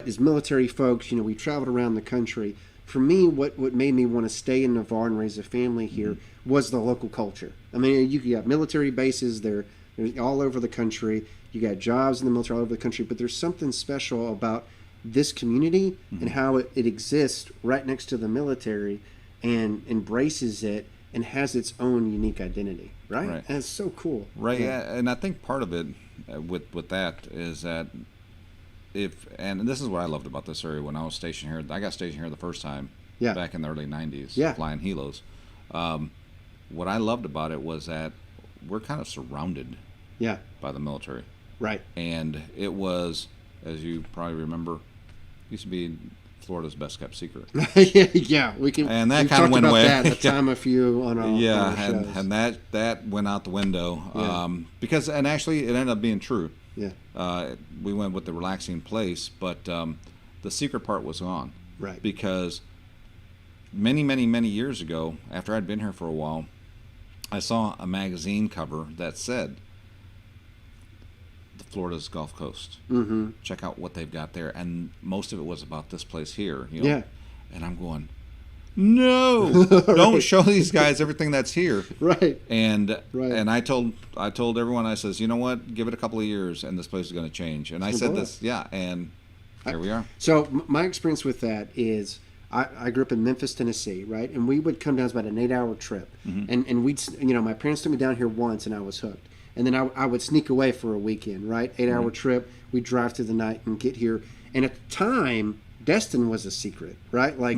as military folks, we traveled around the country. For me, what made me want to stay in Navarre and raise a family here was the local culture. I mean, you got military bases they're all over the country. You got jobs in the military all over the country, but there's something special about this community and how it exists right next to the military and embraces it and has its own unique identity, right? And it's so cool. Right, yeah. And I think part of it with that is that and this is what I loved about this area when I was stationed here. I got stationed here the first time back in the early 90s, flying helos. What I loved about it was that we're kind of surrounded by the military. Right. And it was, as you probably remember, used to be Florida's best kept secret. Yeah, we can. And that kind of went away. That the time a few on our shows. And that went out the window because actually it ended up being true. Yeah. We went with the relaxing place, but the secret part was gone. Right. Because many, many, many years ago, after I'd been here for a while, I saw a magazine cover that said Florida's Gulf Coast. Mm-hmm. Check out what they've got there, and most of it was about this place here. Yeah. And I'm going, no, don't show these guys everything that's here. Right. And I told everyone, I says, you know what, give it a couple of years, and this place is going to change. And I said this, and here we are. So my experience with that is, I grew up in Memphis, Tennessee, right? And we would come down, it was about an 8-hour trip. And we'd, my parents took me down here once and I was hooked. And then I would sneak away for a weekend, right? 8-hour trip. We'd drive through the night and get here. And at the time, Destin was a secret, right? Like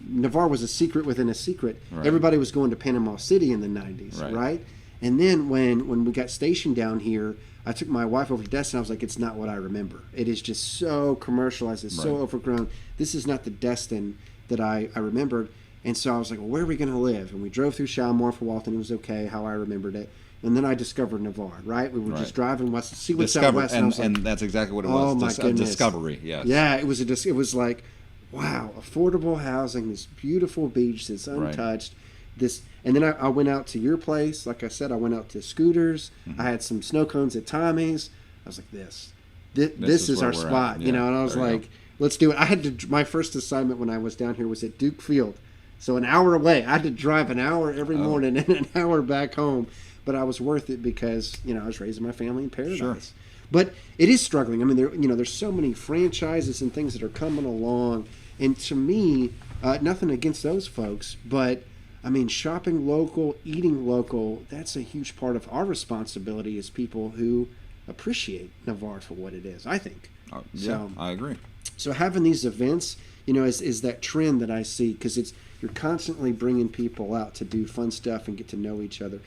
Navarre was a secret within a secret. Right. Everybody was going to Panama City in the 90s, right? And then when we got stationed down here, I took my wife over to Destin. I was like, it's not what I remember. It is just so commercialized. It's so overgrown. This is not the Destin that I remembered. And so I was like, well, where are we going to live? And we drove through Shalimar for a while, and it was okay, how I remembered it. And then I discovered Navarre, right? We were just driving west to see what's out west. And that's exactly what it was. Oh, my goodness. Discovery, yes. Yeah, it was like, wow, affordable housing, this beautiful beach that's untouched. And then I went out to your place. Like I said, I went out to Scooters. I had some snow cones at Tommy's. I was like, this is our spot, and I was like, let's do it. My first assignment when I was down here was at Duke Field. So an hour away. I had to drive an hour every morning and an hour back home. But I was worth it because, I was raising my family in paradise. Sure. But it is struggling. I mean, there's so many franchises and things that are coming along. And to me, nothing against those folks, but I mean, shopping local, eating local, that's a huge part of our responsibility as people who appreciate Navarre for what it is, I think. So, I agree. So having these events, is that trend that I see, because you're constantly bringing people out to do fun stuff and get to know each other.